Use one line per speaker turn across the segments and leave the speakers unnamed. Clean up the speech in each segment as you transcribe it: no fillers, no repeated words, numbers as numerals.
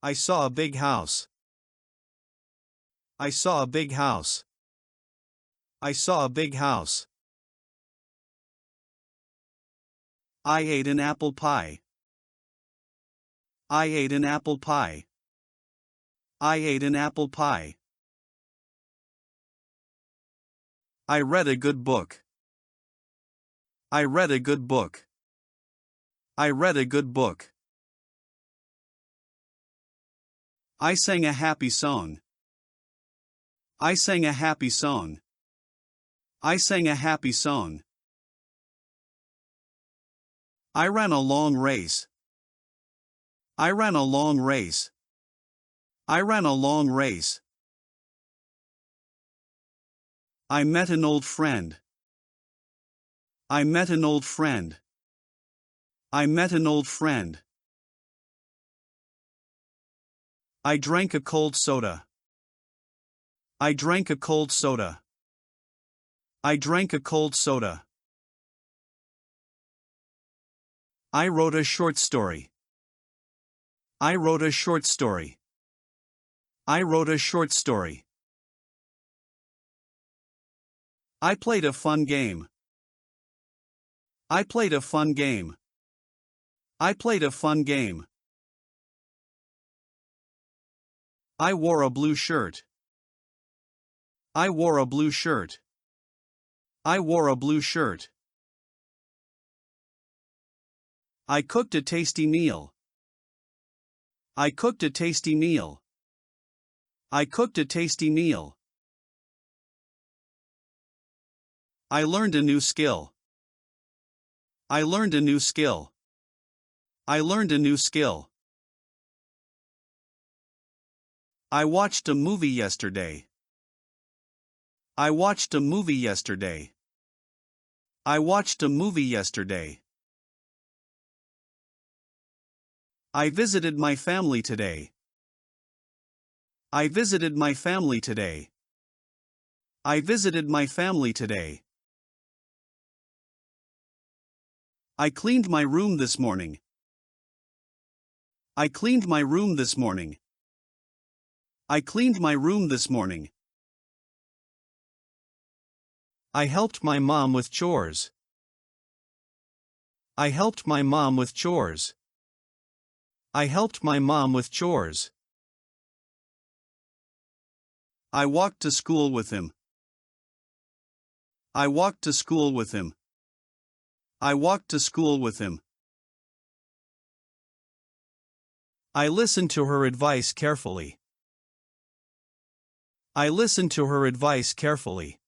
I saw a big house. I saw a big house. I saw a big house. I ate an apple pie. I ate an apple pie. I ate an apple pie. I read a good book. I read a good book. I read a good book. I sang a happy song. I sang a happy song. I sang a happy song. I ran a long race. I ran a long race. I ran a long race. I met an old friend. I met an old friend. I met an old friend. I drank a cold soda. I drank a cold soda. I drank a cold soda. I wrote a short story. I wrote a short story. I wrote a short story. I played a fun game. I played a fun game. I played a fun game. I wore a blue shirt. I wore a blue shirt. I wore a blue shirt. I cooked a tasty meal. I cooked a tasty meal. I cooked a tasty meal. I learned a new skill. I learned a new skill. I learned a new skill. I watched a movie yesterday. I watched a movie yesterday. I watched a movie yesterday. I visited my family today. I visited my family today. I visited my family today. I cleaned my room this morning. I cleaned my room this morning. I cleaned my room this morning. I helped my mom with chores. I helped my mom with chores. I helped my mom with chores. I walked to school with him. I walked to school with him. I walked to school with him. I listened to her advice carefully. I listened to her advice carefully.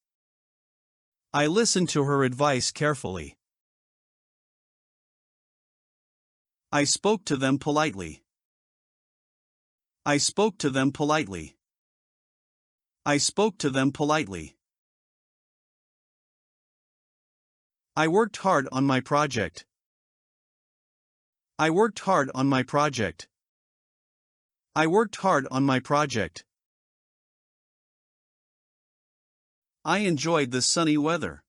I listened to her advice carefully. I spoke to them politely. I spoke to them politely. I spoke to them politely. I worked hard on my project. I worked hard on my project. I worked hard on my project. I enjoyed the sunny weather.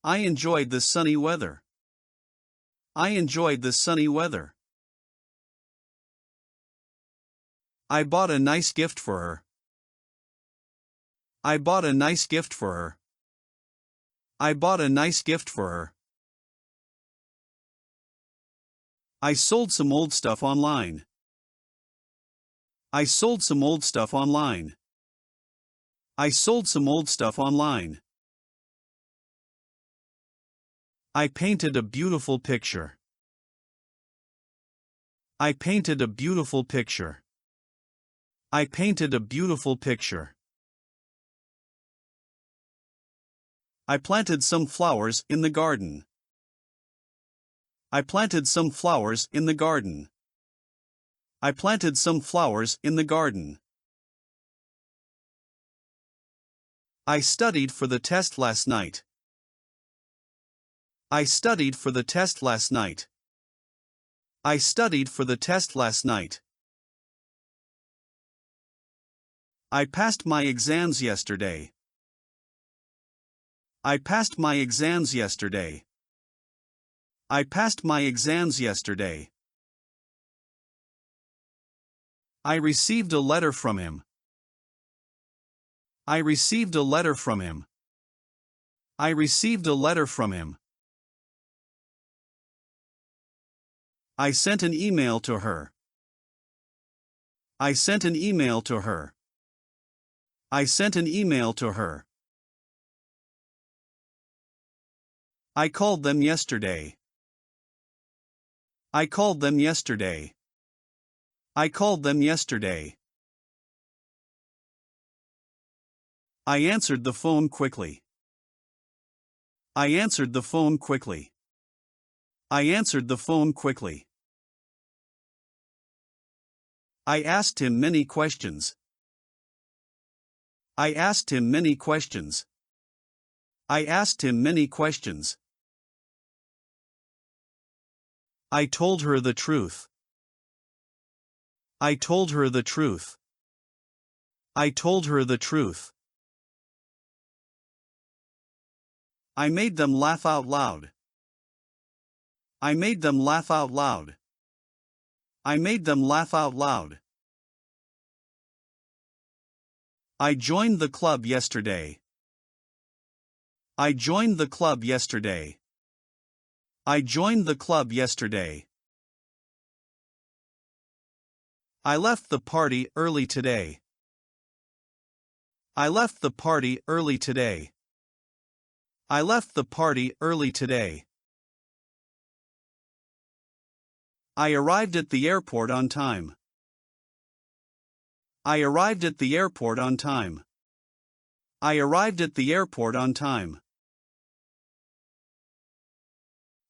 I enjoyed the sunny weather. I enjoyed the sunny weather. I bought a nice gift for her. I bought a nice gift for her. I bought a nice gift for her. I sold some old stuff online. I sold some old stuff online. I sold some old stuff online. I painted a beautiful picture. I painted a beautiful picture. I painted a beautiful picture. I planted some flowers in the garden. I planted some flowers in the garden. I planted some flowers in the garden. I studied for the test last night. I studied for the test last night. I studied for the test last night. I passed my exams yesterday. I passed my exams yesterday. I passed my exams yesterday. I received a letter from him. I received a letter from him. I received a letter from him. I sent an email to her. I sent an email to her. I sent an email to her. I called them yesterday. I called them yesterday. I called them yesterday. I answered the phone quickly. I answered the phone quickly. I answered the phone quickly. I asked him many questions. I asked him many questions. I asked him many questions. I told her the truth. I told her the truth. I told her the truth. I made them laugh out loud. I made them laugh out loud. I made them laugh out loud. I joined the club yesterday. I joined the club yesterday. I joined the club yesterday. I left the party early today. I left the party early today. I left the party early today. I arrived at the airport on time. I arrived at the airport on time. I arrived at the airport on time.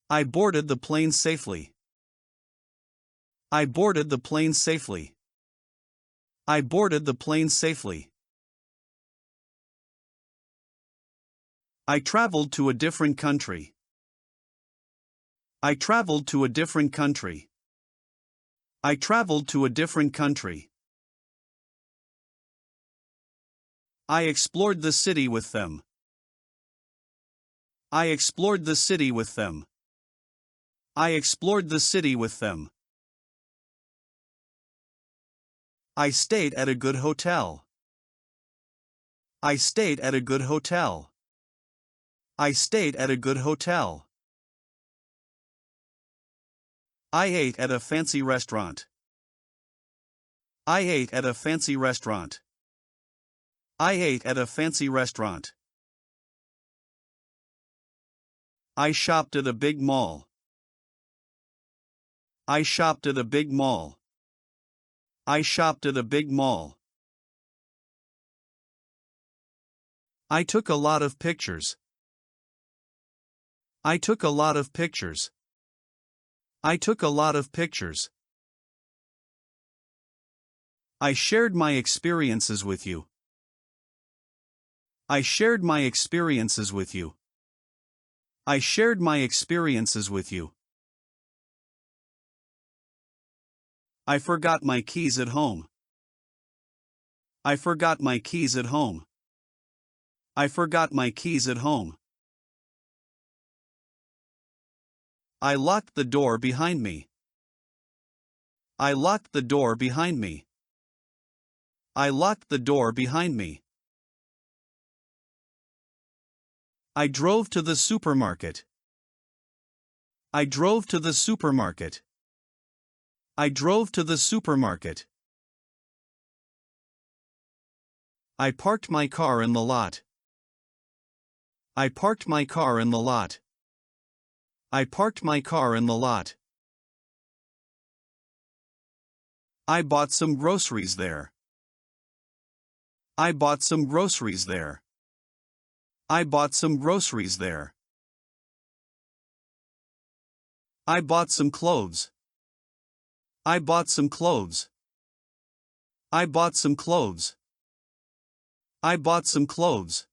I boarded the plane safely. I boarded the plane safely. I boarded the plane safely. I traveled to a different country. I traveled to a different country. I traveled to a different country. I explored the city with them. I explored the city with them. I explored the city with them. I stayed at a good hotel. I stayed at a good hotel. I stayed at a good hotel. I ate at a fancy restaurant. I ate at a fancy restaurant. I ate at a fancy restaurant. I shopped at a big mall. I shopped at a big mall. I shopped at a big mall. I took a lot of pictures. I took a lot of pictures. I took a lot of pictures. I shared my experiences with you. I shared my experiences with you. I shared my experiences with you. I forgot my keys at home. I forgot my keys at home. I forgot my keys at home. I locked the door behind me. I locked the door behind me. I locked the door behind me. I drove to the supermarket. I drove to the supermarket. I drove to the supermarket. I parked my car in the lot. I parked my car in the lot. I parked my car in the lot. I bought some groceries there. I bought some groceries there. I bought some groceries there. I bought some clothes. I bought some clothes. I bought some clothes. I bought some clothes.